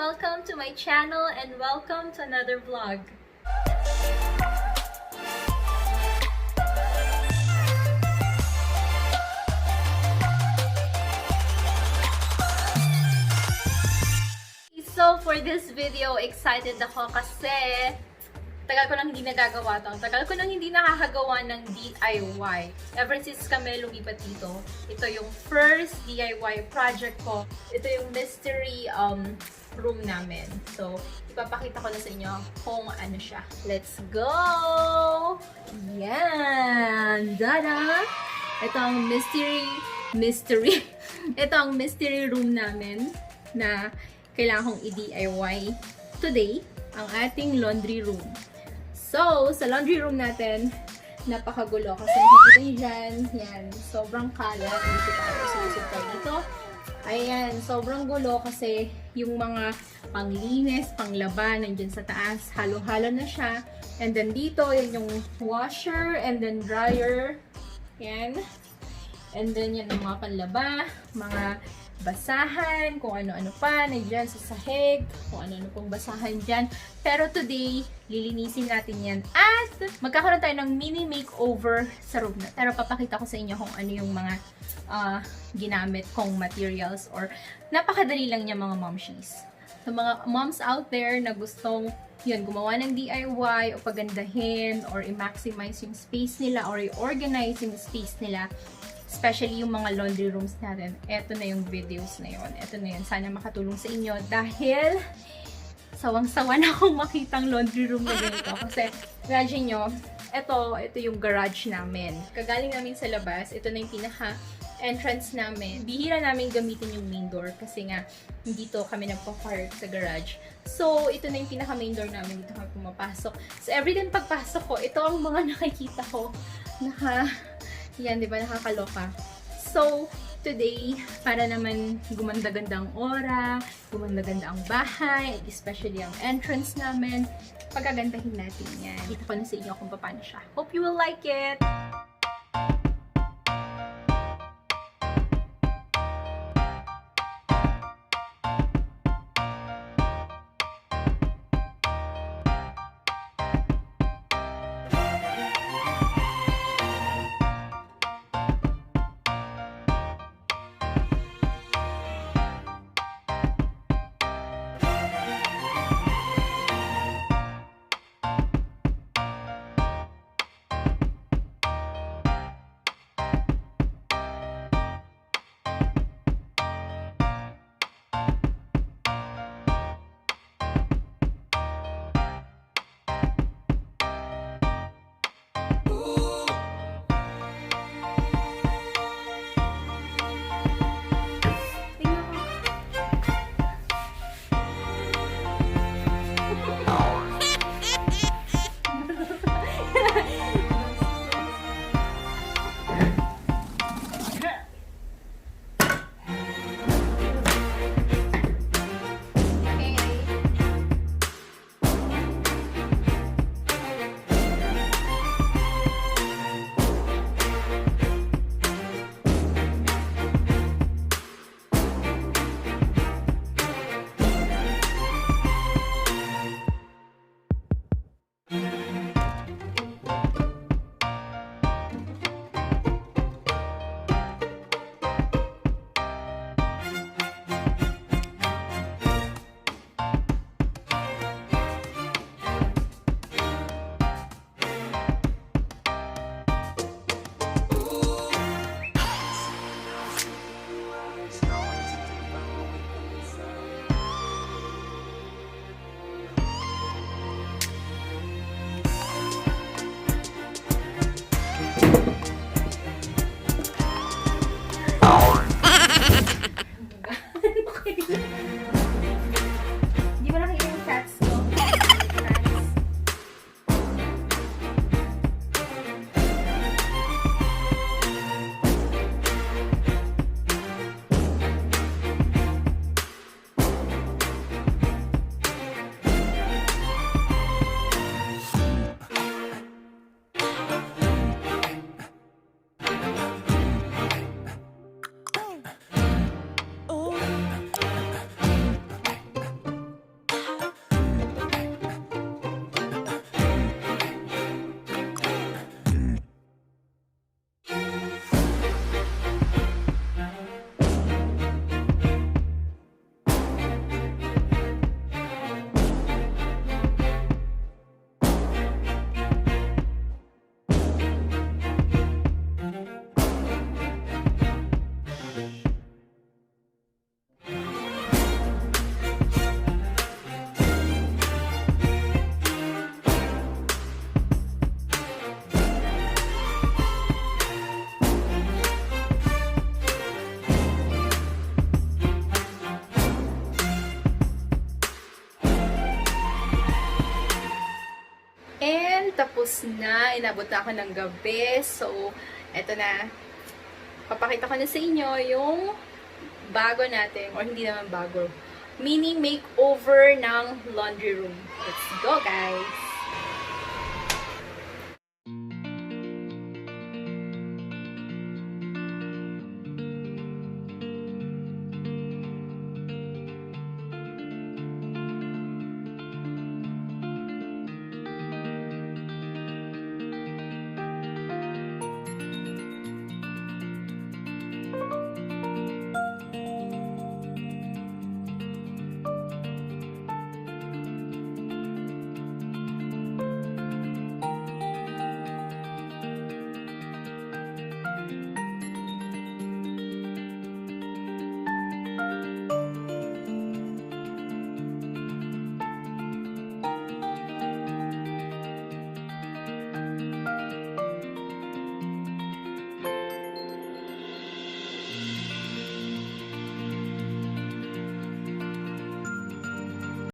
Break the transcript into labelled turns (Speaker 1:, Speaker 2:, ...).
Speaker 1: Welcome to my channel and welcome to another vlog. So for this video, excited ako kasi tagal ko nang hindi nagagawa to. Tagal ko nang hindi nakakagawa ng DIY. Ever since kami lumipat dito, ito yung first DIY project ko. Ito yung mystery room namin. So, ipapakita ko na sa inyo kung ano siya. Let's go! Yan! Dada! Ito ang mystery ito ang mystery room namin na kailangan kong i-DIY today, ang ating laundry room. So, sa laundry room natin, napakagulo kasi nakikita nyo dyan, yan, sobrang kalat. Dito tayo, susunod tayo dito. Ayan, sobrang gulo kasi yung mga panglinis, panglaba, nandyan sa taas, halo-halo na siya. And then dito, yan yung washer, and then dryer. Yan. And then yan ang mga panlaba, mga basahan, kung ano-ano pa, nandiyan sa sahig, kung ano-ano pong basahan dyan. Pero today, lilinisin natin yan at magkakaroon tayo ng mini makeover sa room na. Pero papakita ko sa inyo kung ano yung mga ginamit kong materials or napakadali lang niya mga momshies. Sa mga moms out there na gustong yun, gumawa ng DIY o pagandahin or i-maximize yung space nila or i-organize yung space nila, especially yung mga laundry rooms natin, eto na yung videos na yun. Eto na yun. Sana makatulong sa inyo dahil sawang-sawa na akong makitang laundry room na ganito. Kasi, imagine nyo, ito yung garage namin. Kagaling namin sa labas, ito na yung pinaka-entrance namin. Bihira namin gamitin yung main door kasi nga, dito kami nagpa-park sa garage. So, ito na yung pinaka-main door namin. Dito kami pumapasok. So, everyday pagpasok ko, ito ang mga nakikita ko. Yan, di ba? Nakakaloka. So, today, para naman gumanda-ganda ang aura, gumanda-ganda ang bahay, especially ang entrance namin, pagagandahin natin yan. Kita ko na sa inyo kung paano siya. Hope you will like it! close na. Inabot na ako ng gabi. So, eto na. Papakita ko na sa inyo yung bago natin. Or hindi naman bago. Mini makeover ng laundry room. Let's go, guys!